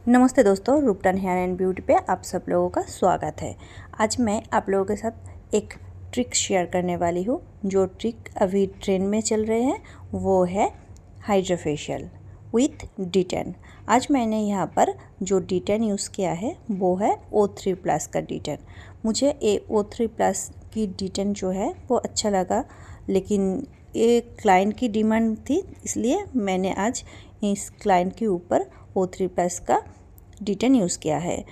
नमस्ते दोस्तों, रूपटन hair and beauty पे आप सब लोगों का स्वागत है। आज मैं आप लोगों के साथ एक ट्रिक शेयर करने वाली हूँ। जो ट्रिक अभी ट्रेंड में चल रहे हैं वो है हाइड्रा फेशियल विथ D10। आज मैंने यहाँ पर जो D10 यूज़ किया है वो है O3+ का D10। मुझे O3+ की D10 जो है वो अच्छा लगा, लेकिन ये क्लाइंट की डिमांड थी, इसलिए मैंने आज इस क्लाइंट के ऊपर O3+ का D10 यूज़ किया है।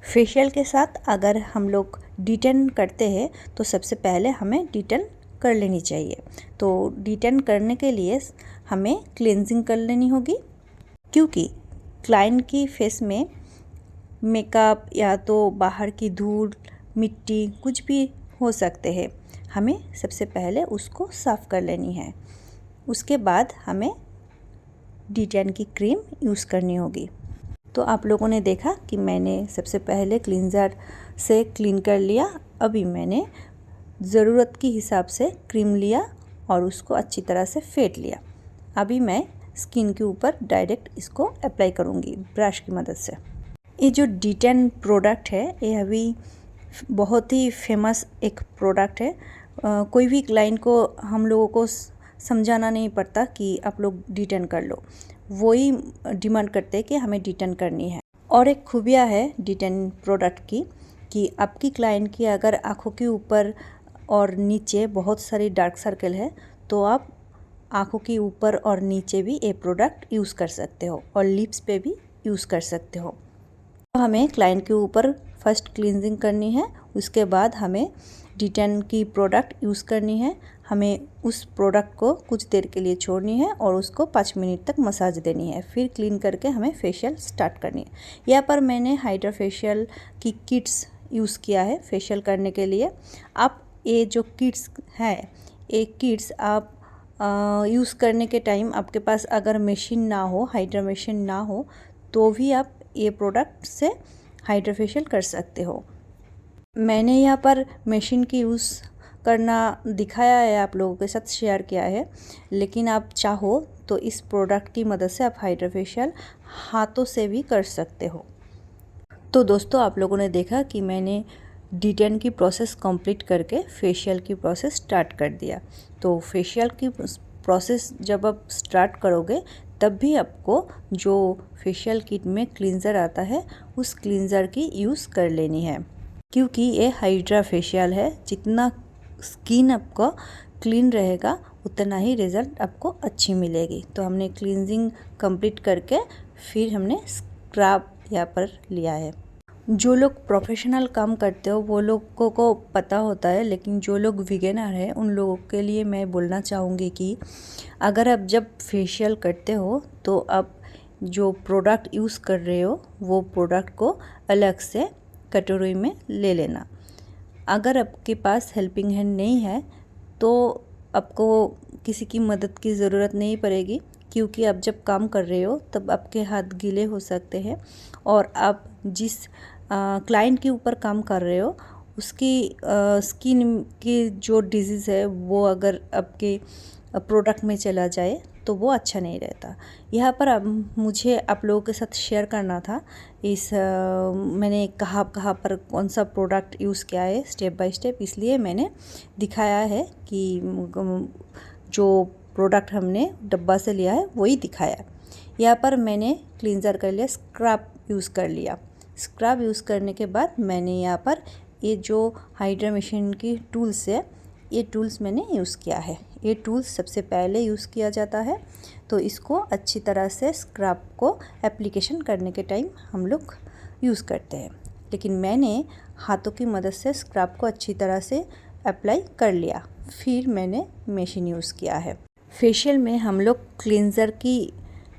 फेशियल के साथ अगर हम लोग D10 करते हैं तो सबसे पहले हमें D10 कर लेनी चाहिए। तो D10 करने के लिए हमें क्लेंजिंग कर लेनी होगी, क्योंकि क्लाइंट की फेस में मेकअप या तो बाहर की धूल, मिट्टी कुछ भी हो सकते हैं। हमें सबसे पहले उसको साफ़ कर लेनी है। उसके बाद हमें D10 की क्रीम यूज़ करनी होगी। तो आप लोगों ने देखा कि मैंने सबसे पहले क्लींजर से क्लीन कर लिया। अभी मैंने ज़रूरत के हिसाब से क्रीम लिया और उसको अच्छी तरह से फेंट लिया। अभी मैं स्किन के ऊपर डायरेक्ट इसको अप्लाई करूँगी ब्रश की मदद से। ये जो D10 प्रोडक्ट है ये अभी बहुत ही फेमस एक प्रोडक्ट है। कोई भी क्लाइंट को हम लोगों को समझाना नहीं पड़ता कि आप लोग D10 कर लो, वही डिमांड करते हैं कि हमें D10 करनी है। और एक खूबिया है D10 प्रोडक्ट की कि आपकी क्लाइंट की अगर आँखों के ऊपर और नीचे बहुत सारी डार्क सर्कल है तो आप आँखों के ऊपर और नीचे भी ये प्रोडक्ट यूज़ कर सकते हो और लिप्स पे भी यूज़ कर सकते हो। तो हमें क्लाइंट के ऊपर फर्स्ट क्लींजिंग करनी है, उसके बाद हमें D10 की प्रोडक्ट यूज़ करनी है। हमें उस प्रोडक्ट को कुछ देर के लिए छोड़नी है और उसको 5 मिनट तक मसाज देनी है। फिर क्लीन करके हमें फेशियल स्टार्ट करनी है। यहाँ पर मैंने हाइड्रा फेशियल की किट्स यूज़ किया है फेशियल करने के लिए। आप ये जो किट्स है, ये किट्स आप यूज़ करने के टाइम आपके पास अगर मशीन ना हो, हाइड्रा मशीन ना हो, तो भी आप ये प्रोडक्ट से हाइड्रा फेशियल कर सकते हो। मैंने यहाँ पर मशीन की यूज़ करना दिखाया है, आप लोगों के साथ शेयर किया है, लेकिन आप चाहो तो इस प्रोडक्ट की मदद से आप हाइड्रा फेशियल हाथों से भी कर सकते हो। तो दोस्तों, आप लोगों ने देखा कि मैंने D10 की प्रोसेस कंप्लीट करके फेशियल की प्रोसेस स्टार्ट कर दिया। तो फेशियल की प्रोसेस जब आप स्टार्ट करोगे तब भी आपको जो फेशियल किट में क्लींजर आता है उस क्लींजर की यूज़ कर लेनी है, क्योंकि ये हाइड्रा फेशियल है। जितना स्किन आपका क्लीन रहेगा उतना ही रिज़ल्ट आपको अच्छी मिलेगी। तो हमने क्लींजिंग कंप्लीट करके फिर हमने स्क्रब यहाँ पर लिया है। जो लोग प्रोफेशनल काम करते हो वो लोगों को पता होता है, लेकिन जो लोग बिगिनर हैं उन लोगों के लिए मैं बोलना चाहूँगी कि अगर आप जब फेशियल करते हो तो आप जो प्रोडक्ट यूज़ कर रहे हो वो प्रोडक्ट को अलग से कटोरी में ले लेना। अगर आपके पास हेल्पिंग हैंड नहीं है तो आपको किसी की मदद की ज़रूरत नहीं पड़ेगी, क्योंकि आप जब काम कर रहे हो तब आपके हाथ गीले हो सकते हैं और आप जिस क्लाइंट के ऊपर काम कर रहे हो उसकी स्किन की जो डिजीज़ है वो अगर आपके प्रोडक्ट में चला जाए तो वो अच्छा नहीं रहता। यहाँ पर अब मुझे आप लोगों के साथ शेयर करना था मैंने कहाँ पर कौन सा प्रोडक्ट यूज़ किया है स्टेप बाय स्टेप, इसलिए मैंने दिखाया है कि जो प्रोडक्ट हमने डब्बा से लिया है वही दिखाया। यहाँ पर मैंने क्लींजर कर लिया, स्क्रब यूज़ कर लिया। स्क्रब यूज़ करने के बाद मैंने यहाँ पर ये जो हाइड्रा मशीन की टूल्स है, ये टूल्स मैंने यूज़ किया है। ये टूल्स सबसे पहले यूज़ किया जाता है, तो इसको अच्छी तरह से स्क्रब को एप्लीकेशन करने के टाइम हम लोग यूज़ करते हैं, लेकिन मैंने हाथों की मदद से स्क्रब को अच्छी तरह से अप्लाई कर लिया। फिर मैंने मशीन यूज़ किया है। फेशियल में हम लोग क्लींजर की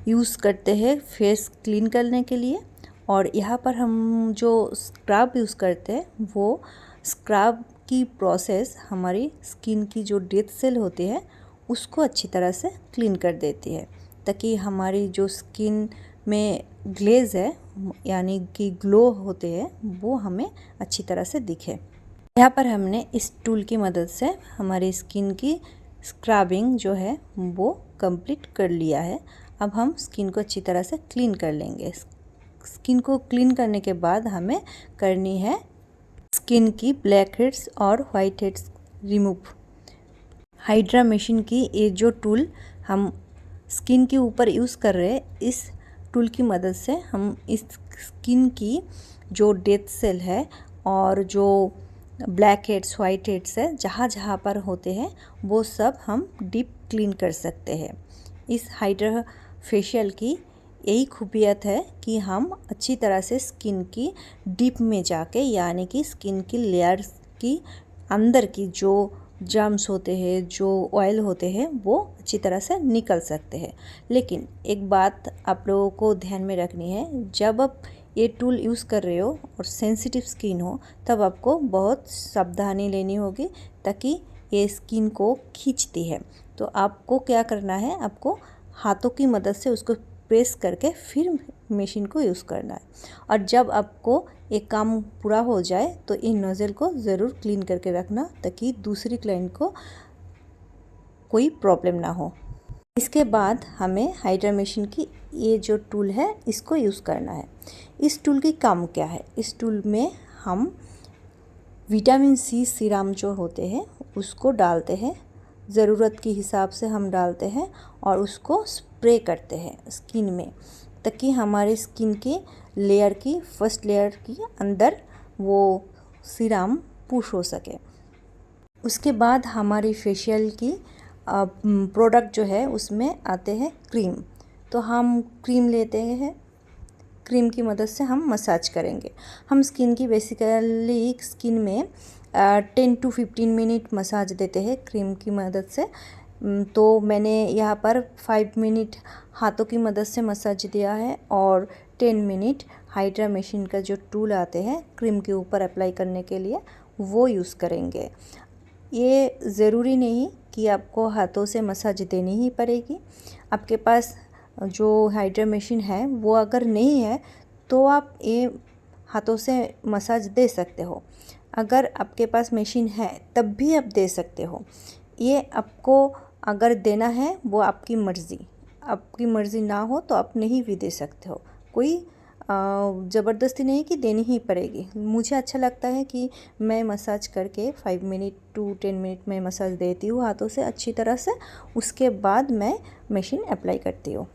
यूज़ करते हैं फेस क्लीन करने के लिए, और यहाँ पर हम जो स्क्रब यूज़ करते हैं वो स्क्रब की प्रोसेस हमारी स्किन की जो डेड सेल होती है उसको अच्छी तरह से क्लीन कर देती है, ताकि हमारी जो स्किन में ग्लेज है यानी कि ग्लो होते हैं वो हमें अच्छी तरह से दिखे। यहाँ पर हमने इस टूल की मदद से हमारी स्किन की स्क्रबिंग जो है वो कंप्लीट कर लिया है। अब हम स्किन को अच्छी तरह से क्लीन कर लेंगे। स्किन को क्लीन करने के बाद हमें करनी है स्किन की ब्लैक हेड्स और white heads remove. Hydra machine की ये जो टूल हम स्किन के ऊपर यूज़ कर रहे हैं, इस टूल की मदद से हम इस स्किन की जो डेड सेल है और जो ब्लैक हेड्स वाइट हेड्स है जहाँ जहाँ पर होते हैं वो सब हम डीप क्लीन कर सकते हैं। इस हाइड्रा फेशियल की यही खूबियत है कि हम अच्छी तरह से स्किन की डीप में जाके, यानी कि स्किन की लेयर्स की अंदर की जो जर्म्स होते हैं, जो ऑयल होते हैं, वो अच्छी तरह से निकल सकते हैं। लेकिन एक बात आप लोगों को ध्यान में रखनी है, जब आप ये टूल यूज़ कर रहे हो और सेंसिटिव स्किन हो तब आपको बहुत सावधानी लेनी होगी, ताकि ये स्किन को खींचती है। तो आपको क्या करना है, आपको हाथों की मदद से उसको प्रेस करके फिर मशीन को यूज़ करना है। और जब आपको एक काम पूरा हो जाए तो इन नोज़ल को ज़रूर क्लीन करके रखना, ताकि दूसरी क्लाइंट को कोई प्रॉब्लम ना हो। इसके बाद हमें हाइड्रा मशीन की ये जो टूल है इसको यूज़ करना है। इस टूल की काम क्या है, इस टूल में हम विटामिन सी सीरम जो होते हैं उसको डालते हैं, ज़रूरत के हिसाब से हम डालते हैं और उसको स्प्रे करते हैं स्किन में, ताकि हमारे स्किन की लेयर की फर्स्ट लेयर की अंदर वो सीरम पुश हो सके। उसके बाद हमारी फेशियल की प्रोडक्ट जो है उसमें आते हैं क्रीम। तो हम क्रीम लेते हैं, क्रीम की मदद से हम मसाज करेंगे। हम स्किन की बेसिकली स्किन में 10 to 15 मिनट मसाज देते हैं क्रीम की मदद से। तो मैंने यहाँ पर 5 मिनट हाथों की मदद से मसाज दिया है और 10 मिनट हाइड्रा मशीन का जो टूल आते हैं क्रीम के ऊपर अप्लाई करने के लिए वो यूज़ करेंगे। ये ज़रूरी नहीं कि आपको हाथों से मसाज देनी ही पड़ेगी। आपके पास जो हाइड्रा मशीन है वो अगर नहीं है तो आप ये हाथों से मसाज दे सकते हो। अगर आपके पास मशीन है तब भी आप दे सकते हो। ये आपको अगर देना है वो आपकी मर्ज़ी ना हो तो आप नहीं भी दे सकते हो। कोई ज़बरदस्ती नहीं कि देनी ही पड़ेगी। मुझे अच्छा लगता है कि मैं मसाज करके 5 मिनट to 10 मिनट में मसाज देती हूँ हाथों से अच्छी तरह से। उसके बाद मैं मशीन अप्लाई करती हूँ।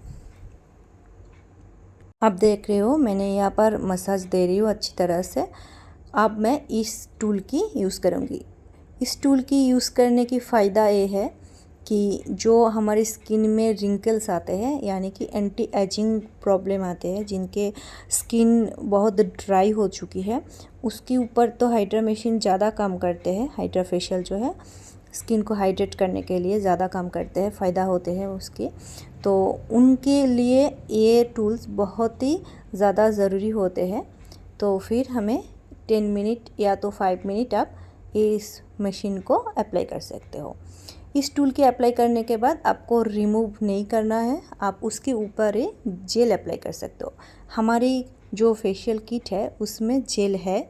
आप देख रहे हो मैंने यहाँ पर मसाज दे रही हूँ अच्छी तरह से। अब मैं इस टूल की यूज़ करूँगी। इस टूल की यूज़ करने की फ़ायदा ये है कि जो हमारी स्किन में रिंकल्स आते हैं, यानी कि एंटी एजिंग प्रॉब्लम आते हैं, जिनके स्किन बहुत ड्राई हो चुकी है, उसके ऊपर तो हाइड्रा मशीन ज़्यादा काम करते हैं। हाइड्रा फेशियल जो है स्किन को हाइड्रेट करने के लिए ज़्यादा काम करते हैं, फ़ायदा होते हैं उसके। तो उनके लिए ये टूल्स बहुत ही ज़्यादा ज़रूरी होते हैं। तो फिर हमें 10 मिनट या तो 5 मिनट आप इस मशीन को अप्लाई कर सकते हो। इस टूल के अप्लाई करने के बाद आपको रिमूव नहीं करना है, आप उसके ऊपर एक जेल अप्लाई कर सकते हो। हमारी जो फेशियल किट है उसमें जेल है,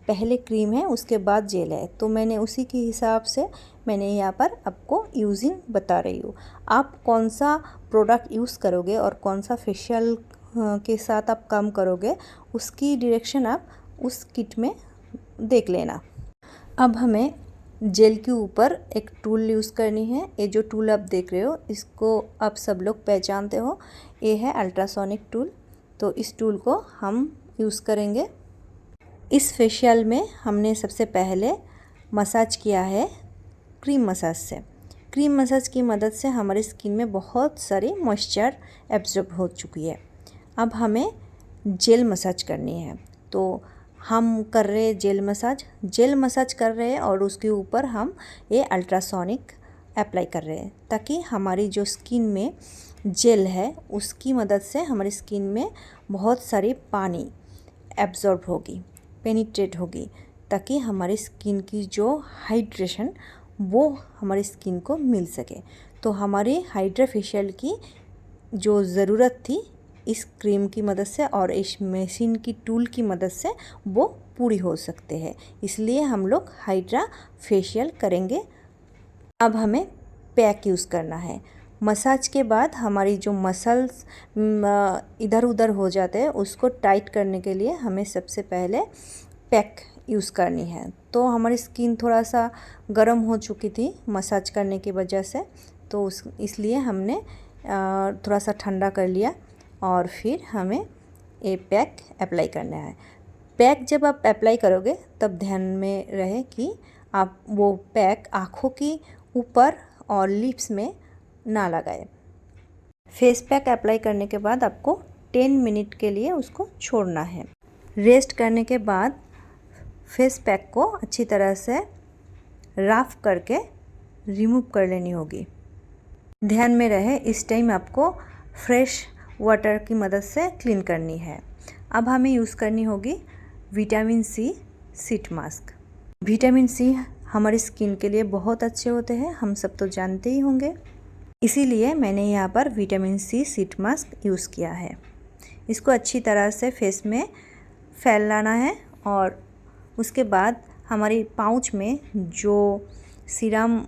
पहले क्रीम है उसके बाद जेल है। तो मैंने उसी के हिसाब से मैंने यहाँ पर आपको यूजिंग बता रही हूँ। आप कौन सा प्रोडक्ट यूज़ करोगे और कौन सा फेशियल के साथ आप काम करोगे, उसकी डायरेक्शन आप उस किट में देख लेना। अब हमें जेल के ऊपर एक टूल यूज़ करनी है। ये जो टूल आप देख रहे हो इसको आप सब लोग पहचानते हो, ये है अल्ट्रासोनिक टूल। तो इस टूल को हम यूज़ करेंगे। इस फेशियल में हमने सबसे पहले मसाज किया है क्रीम मसाज से। क्रीम मसाज की मदद से हमारी स्किन में बहुत सारी मॉइस्चर एब्जॉर्ब हो चुकी है। अब हमें जेल मसाज करनी है। तो हम कर रहे हैं जेल मसाज कर रहे हैं और उसके ऊपर हम ये अल्ट्रासोनिक अप्लाई कर रहे हैं, ताकि हमारी जो स्किन में जेल है उसकी मदद से हमारी स्किन में बहुत सारी पानी एब्जॉर्ब होगी, पेनिट्रेट होगी, ताकि हमारी स्किन की जो हाइड्रेशन वो हमारी स्किन को मिल सके। तो हमारी हाइड्रा फेशियल की जो ज़रूरत थी इस क्रीम की मदद से और इस मशीन की टूल की मदद से वो पूरी हो सकते हैं। इसलिए हम लोग हाइड्रा फेशियल करेंगे। अब हमें पैक यूज़ करना है। मसाज के बाद हमारी जो मसल्स इधर उधर हो जाते हैं उसको टाइट करने के लिए हमें सबसे पहले पैक यूज़ करनी है। तो हमारी स्किन थोड़ा सा गर्म हो चुकी थी मसाज करने की वजह से, तो इसलिए हमने थोड़ा सा ठंडा कर लिया और फिर हमें ये पैक अप्लाई करना है। पैक जब आप अप्लाई करोगे तब ध्यान में रहे कि आप वो पैक आँखों की ऊपर और लिप्स में ना लगाए। फेस पैक अप्लाई करने के बाद आपको 10 मिनट के लिए उसको छोड़ना है। रेस्ट करने के बाद फेस पैक को अच्छी तरह से रफ करके रिमूव कर लेनी होगी। ध्यान में रहे इस टाइम आपको फ्रेश वाटर की मदद से क्लीन करनी है। अब हमें यूज़ करनी होगी vitamin C sheet mask. Vitamin C हमारी स्किन के लिए बहुत अच्छे होते हैं, हम सब तो जानते ही होंगे। इसीलिए मैंने यहाँ पर vitamin C sheet mask use किया है। इसको अच्छी तरह से फेस में फैलाना है और उसके बाद हमारी पाउच में जो सीरम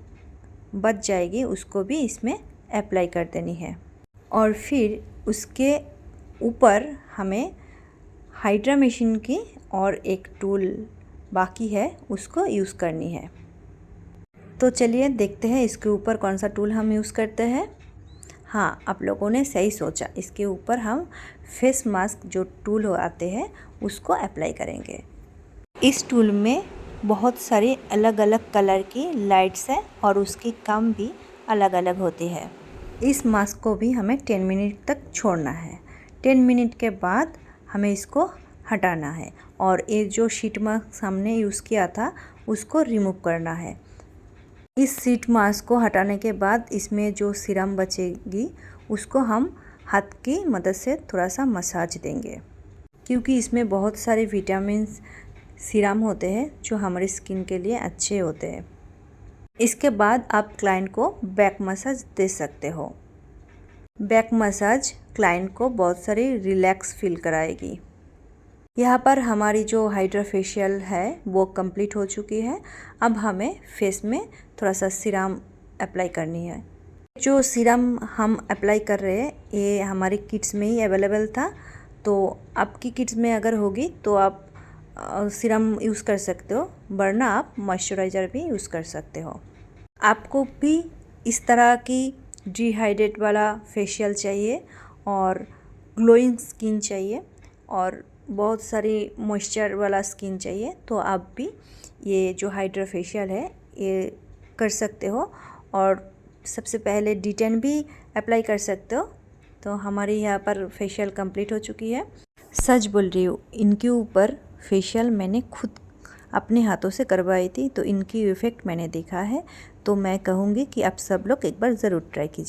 बच जाएगी उसको भी इसमें अप्लाई कर देनी है। और फिर उसके ऊपर हमें हाइड्रा मशीन की और एक टूल बाकी है उसको यूज़ करनी है। तो चलिए देखते हैं इसके ऊपर कौन सा टूल हम यूज़ करते हैं। हाँ, आप लोगों ने सही सोचा, इसके ऊपर हम फेस मास्क जो टूल आते हैं उसको अप्लाई करेंगे। इस टूल में बहुत सारी अलग अलग कलर की लाइट्स है और उसकी काम भी अलग अलग होती है। इस मास्क को भी हमें 10 मिनट तक छोड़ना है। 10 मिनट के बाद हमें इसको हटाना है और ये जो शीट मास्क हमने यूज़ किया था उसको रिमूव करना है। इस शीट मास्क को हटाने के बाद इसमें जो सीरम बचेगी उसको हम हाथ की मदद से थोड़ा सा मसाज देंगे, क्योंकि इसमें बहुत सारे विटामिन सीरम होते हैं जो हमारी स्किन के लिए अच्छे होते हैं। इसके बाद आप क्लाइंट को बैक मसाज दे सकते हो। बैक मसाज क्लाइंट को बहुत सारी रिलैक्स फील कराएगी। यहाँ पर हमारी जो हाइड्रा फेशियल है वो कंप्लीट हो चुकी है। अब हमें फेस में थोड़ा सा सीरम अप्लाई करनी है। जो सीरम हम अप्लाई कर रहे हैं ये हमारी किट्स में ही अवेलेबल था, तो आपकी किट्स में अगर होगी तो आप सीरम यूज़ कर सकते हो, वरना आप मॉइस्चराइज़र भी यूज़ कर सकते हो। आपको भी इस तरह की डिहाइड्रेट वाला फेशियल चाहिए और ग्लोइंग स्किन चाहिए और बहुत सारी मॉइस्चर वाला स्किन चाहिए, तो आप भी ये जो हाइड्रा फेशियल है ये कर सकते हो और सबसे पहले D10 भी अप्लाई कर सकते हो। तो हमारे यहाँ पर फेशियल कंप्लीट हो चुकी है। सच बोल रही हूँ, इनके ऊपर फेशियल मैंने खुद अपने हाथों से करवाई थी, तो इनकी इफ़ेक्ट मैंने देखा है। तो मैं कहूँगी कि आप सब लोग एक बार ज़रूर ट्राई कीजिए।